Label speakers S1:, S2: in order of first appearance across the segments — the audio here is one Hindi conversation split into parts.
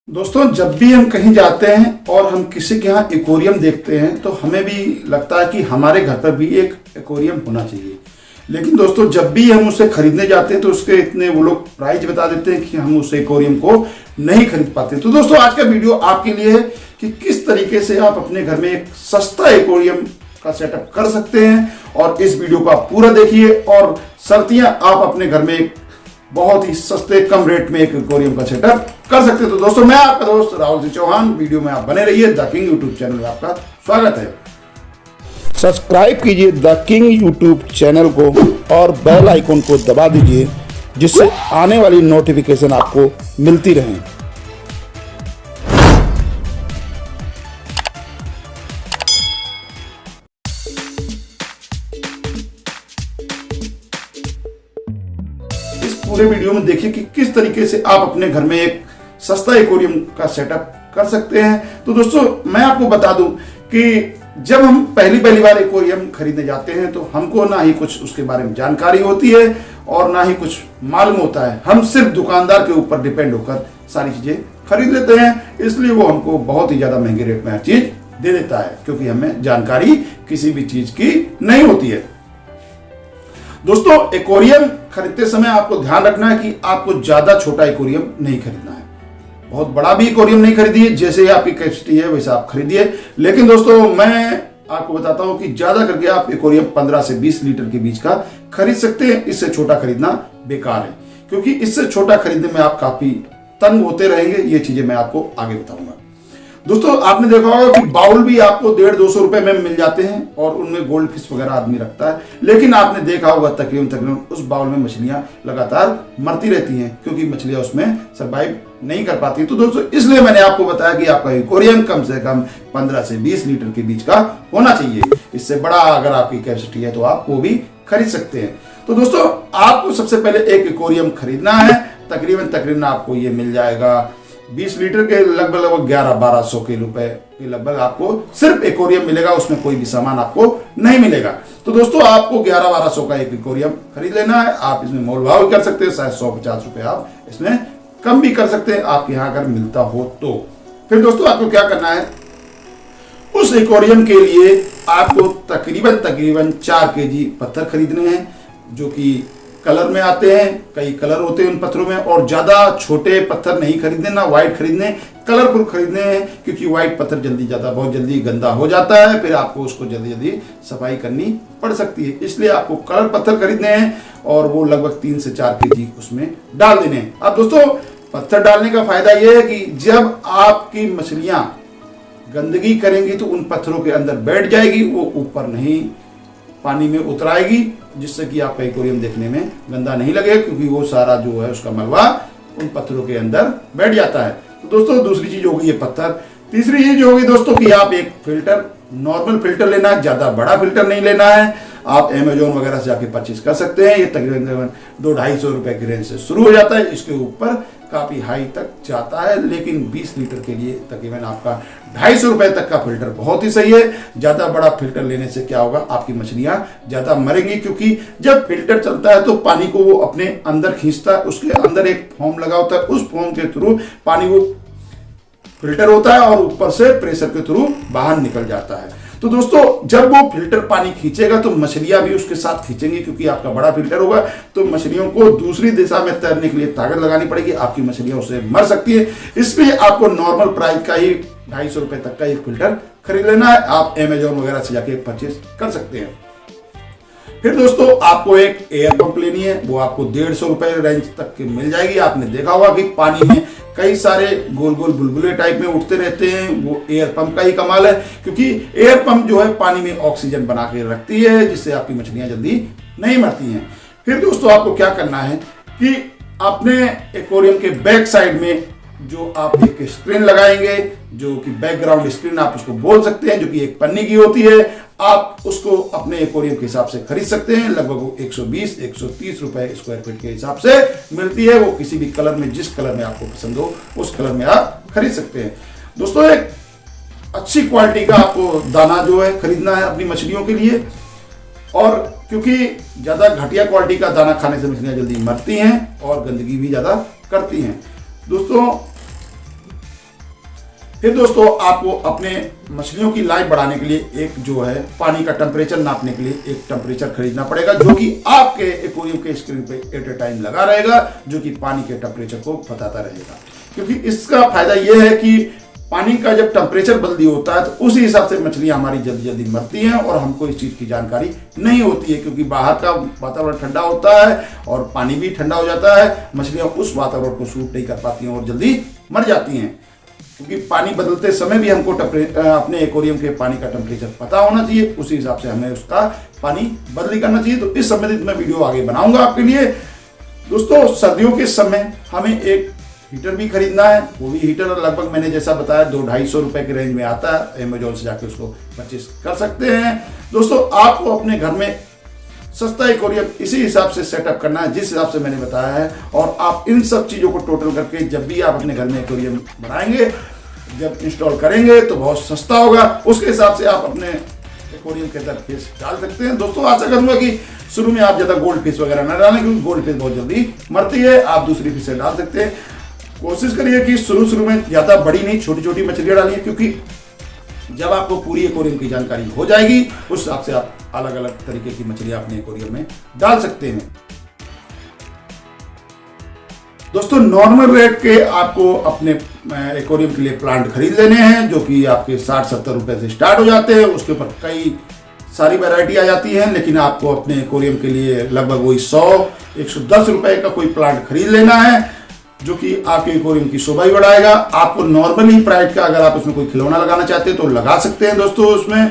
S1: दोस्तों, जब भी हम कहीं जाते हैं और हम किसी के यहाँ एक्वेरियम देखते हैं तो हमें भी लगता है कि हमारे घर पर भी एक एक्वेरियम होना चाहिए। लेकिन दोस्तों, जब भी हम उसे खरीदने जाते हैं तो उसके इतने वो लोग प्राइस बता देते हैं कि हम उस एक्वेरियम को नहीं खरीद पाते। तो दोस्तों, आज का वीडियो आपके लिए है कि किस तरीके से आप अपने घर में एक सस्ता एक्वेरियम का सेटअप कर सकते हैं। और इस वीडियो को आप पूरा देखिए और शर्तियां आप अपने घर में एक बहुत ही सस्ते कम रेट में एक एक्वेरियम का सेटअप कर सकते हैं। तो दोस्तों, मैं आपका दोस्त राहुल सिंह चौहान, वीडियो में आप बने रहिए। द किंग यूट्यूब चैनल में आपका स्वागत है। सब्सक्राइब कीजिए द किंग यूट्यूब चैनल को और बेल आइकन को दबा दीजिए, जिससे आने वाली नोटिफिकेशन आपको मिलती रहे। पूरे वीडियो में देखिए कि किस तरीके से आप अपने घर में एक सस्ता एक्वेरियम का सेटअप कर सकते हैं। तो दोस्तों, मैं आपको बता दूं कि जब हम पहली बार एक्वेरियम खरीदने जाते हैं तो हमको ना ही कुछ उसके बारे में जानकारी होती है और ना ही कुछ मालूम होता है। हम सिर्फ दुकानदार के ऊपर डिपेंड होकर सारी चीजें खरीद लेते हैं, इसलिए वो हमको बहुत ही ज्यादा महंगे रेट में हर चीज दे देता है, क्योंकि हमें जानकारी किसी भी चीज की नहीं होती है। दोस्तों, एक्वेरियम खरीदते समय आपको ध्यान रखना है कि आपको ज्यादा छोटा एक्वेरियम नहीं खरीदना है, बहुत बड़ा भी एक्वेरियम नहीं खरीदिए। जैसे आपकी कैपेसिटी है वैसा आप खरीदिए। लेकिन दोस्तों, मैं आपको बताता हूं कि ज्यादा करके आप एक्वेरियम 15 से 20 लीटर के बीच का खरीद सकते हैं। इससे छोटा खरीदना बेकार है, क्योंकि इससे छोटा खरीदने में आप काफी तंग होते रहेंगे। ये चीजें मैं आपको आगे बताऊंगा। दोस्तों, आपने देखा होगा कि बाउल भी आपको 150-200 रुपए में मिल जाते हैं और उनमें गोल्ड फिश वगैरह आदमी रखता है। लेकिन आपने देखा होगा तकरीबन उस बाउल में मछलियां लगातार मरती रहती हैं, क्योंकि मछलियां उसमें सरवाइव नहीं कर पाती। तो दोस्तों, इसलिए मैंने आपको बताया कि आपका एक्वेरियम कम से कम 15 से 20 लीटर के बीच का होना चाहिए। इससे बड़ा अगर आपकी कैपेसिटी है तो आप वो भी खरीद सकते हैं। तो दोस्तों, आपको सबसे पहले एक एक्वेरियम खरीदना है। तकरीबन आपको ये मिल जाएगा 20 लीटर के लगभग 1100-1200 के रुपए के लगभग आपको सिर्फ एक्वेरियम मिलेगा। उसमें कोई भी सामान आपको नहीं मिलेगा। तो दोस्तों, आपको 1100-1200 का एक एक्वेरियम खरीद लेना है। आप इसमें मोल भाव भी कर सकते हैं, शायद 100-50 रुपए आप इसमें कम भी कर सकते हैं, आपके यहाँ अगर मिलता हो तो। फिर दोस्तों, आपको क्या करना है, उस एक्वेरियम के लिए आपको तकरीबन 4 केजी पत्थर खरीदने हैं, जो कि कलर में आते हैं। कई कलर होते हैं उन पत्थरों में, और ज्यादा छोटे पत्थर नहीं खरीदने, ना व्हाइट खरीदने, कलरफुल खरीदने हैं, क्योंकि व्हाइट पत्थर बहुत जल्दी गंदा हो जाता है। फिर आपको उसको जल्दी सफाई करनी पड़ सकती है। इसलिए आपको कलर पत्थर खरीदने हैं और वो लगभग 3 से 4 केजी उसमें डाल देने हैं। अब दोस्तों, पत्थर डालने का फायदा यह है कि जब आपकी मछलियां गंदगी करेंगी तो उन पत्थरों के अंदर बैठ जाएगी, वो ऊपर नहीं पानी में उतर आएगी, जिससे कि आपका एक्वेरियम देखने में गंदा नहीं लगेगा, क्योंकि वो सारा जो है उसका मलबा उन पत्थरों के अंदर बैठ जाता है। तो दोस्तों, दूसरी चीज होगी ये पत्थर। तीसरी चीज होगी दोस्तों कि आप एक फिल्टर, नॉर्मल फिल्टर लेना है, ज्यादा बड़ा फिल्टर नहीं लेना है। आप अमेजोन वगैरह से जाके परचेज कर सकते हैं। ये तकरीबन 200-250 रुपए की रेंज से शुरू हो जाता है, इसके ऊपर काफी हाई तक जाता है। लेकिन 20 लीटर के लिए तकरीबन आपका 250 रुपए तक का फिल्टर बहुत ही सही है। ज्यादा बड़ा फिल्टर लेने से क्या होगा, आपकी मछलियां ज्यादा मरेंगी, क्योंकि जब फिल्टर चलता है तो पानी को वो अपने अंदर खींचता है। उसके अंदर एक फोम लगा होता है, उस फोम के थ्रू पानी वो फिल्टर होता है और ऊपर से प्रेशर के थ्रू बाहर निकल जाता है। तो दोस्तों, जब वो फिल्टर पानी खींचेगा तो मछलियां भी उसके साथ खींचेंगी, क्योंकि आपका बड़ा फिल्टर होगा। तो मछलियों को दूसरी दिशा में तैरने के लिए ताकत लगानी पड़ेगी, आपकी मछलियां उससे मर सकती है। इसलिए आपको नॉर्मल प्राइस का ही 250 रुपए तक का एक फिल्टर खरीद लेना है। आप अमेजोन वगैरह से जाके परचेज कर सकते हैं। फिर दोस्तों, आपको एक एयर पंप लेनी है, वो आपको 150 रुपए रेंज तक की मिल जाएगी। आपने देखा होगा कि पानी में कई सारे गोल गोल बुलबुले टाइप में उठते रहते हैं, वो एयर पंप का ही कमाल है, क्योंकि एयर पंप जो है पानी में ऑक्सीजन बना के रखती है, जिससे आपकी मछलियां जल्दी नहीं मरती हैं। फिर दोस्तों, आपको क्या करना है कि अपने एक्वेरियम के बैक साइड में जो आप एक स्क्रीन लगाएंगे, जो कि बैकग्राउंड स्क्रीन आप उसको बोल सकते हैं, जो कि एक पन्नी की होती है। आप उसको अपने एक्वेरियम के हिसाब से खरीद सकते हैं। लगभग 120-130 रुपए स्क्वायर फीट के हिसाब से मिलती है। वो किसी भी कलर में, जिस कलर में आपको पसंद हो उस कलर में आप खरीद सकते हैं। दोस्तों, एक अच्छी क्वालिटी का आपको दाना जो है खरीदना है अपनी मछलियों के लिए, और क्योंकि ज्यादा घटिया क्वालिटी का दाना खाने से मछलियां जल्दी मरती हैं और गंदगी भी ज्यादा करती हैं। दोस्तों, फिर दोस्तों आपको अपने मछलियों की लाइफ बढ़ाने के लिए एक जो है पानी का टेम्परेचर नापने के लिए एक टेम्परेचर खरीदना पड़ेगा, जो कि आपके एक्वेरियम के स्क्रीन पे एट ए टाइम लगा रहेगा, जो कि पानी के टेम्परेचर को बताता रहेगा। क्योंकि इसका फायदा यह है कि पानी का जब टेम्परेचर बदली होता है तो उसी हिसाब से मछलियां हमारी जल्दी जल्दी मरती हैं और हमको इस चीज़ की जानकारी नहीं होती है, क्योंकि बाहर का वातावरण ठंडा होता है और पानी भी ठंडा हो जाता है, मछलियां उस वातावरण को सूट नहीं कर पाती हैं और जल्दी मर जाती हैं। क्योंकि पानी बदलते समय भी हमको अपने एक्वेरियम के पानी का टेम्परेचर पता होना चाहिए, उसी हिसाब से हमें उसका पानी बदली करना चाहिए। तो इस संबंधित मैं वीडियो आगे बनाऊंगा आपके लिए। दोस्तों सर्दियों के समय हमें एक हीटर भी खरीदना है, वो भी हीटर लगभग मैंने जैसा बताया 200-250 रुपए के रेंज में आता है, अमेजोन से जाके उसको परचेस कर सकते हैं। दोस्तों आपको अपने घर में सस्ता एक्वेरियम इसी हिसाब से सेटअप करना है जिस हिसाब से मैंने बताया है, और आप इन सब चीज़ों को टोटल करके जब भी आप अपने घर में एक्वेरियम बनाएंगे, जब इंस्टॉल करेंगे तो बहुत सस्ता होगा, उसके हिसाब से आप अपने एक्वेरियम के अंदर फिश डाल सकते हैं। दोस्तों आशा करूंगा कि शुरू में आप ज़्यादा गोल्ड फिश वगैरह न डालें, क्योंकि गोल्ड फिश बहुत जल्दी मरती है, आप दूसरी फिश डाल सकते हैं। कोशिश करिए कि शुरू में ज़्यादा बड़ी नहीं, छोटी छोटी मछलियाँ डालिए, क्योंकि जब आपको पूरी एक्वेरियम की जानकारी हो जाएगी उस हिसाब से आप अलग अलग तरीके की मछलियां अपने एक्वेरियम में डाल सकते हैं। दोस्तों नॉर्मल रेट के आपको अपने एक्वेरियम के लिए प्लांट खरीद लेने हैं, जो कि आपके 60-70 रुपए से स्टार्ट हो जाते हैं। उसके ऊपर कई सारी वैरायटी आ जाती है, लेकिन आपको अपने एक्वेरियम के लिए लगभग वही 100-110 रुपए का कोई प्लांट खरीद लेना है, जो कि आपके एक्वेरियम की शोभा ही बढ़ाएगा। आपको नॉर्मली प्राइस का अगर आप उसमें कोई खिलौना लगाना चाहते हैं तो लगा सकते हैं दोस्तों उसमें,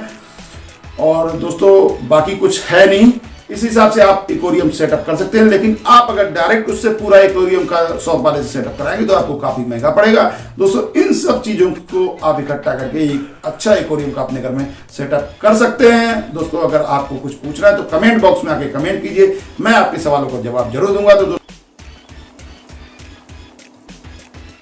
S1: और दोस्तों बाकी कुछ है नहीं, इस हिसाब से आप एक्वेरियम सेटअप कर सकते हैं। लेकिन आप अगर डायरेक्ट उससे पूरा एक्वेरियम का शॉप वाले से सेटअप कराएंगे तो आपको काफी महंगा पड़ेगा। दोस्तों इन सब चीजों को आप इकट्ठा करके एक अच्छा एक्वेरियम का अपने घर में सेटअप कर सकते हैं। दोस्तों अगर आपको कुछ पूछना है तो कमेंट बॉक्स में आके कमेंट कीजिए, मैं आपके सवालों का जवाब जरूर दूंगा। तो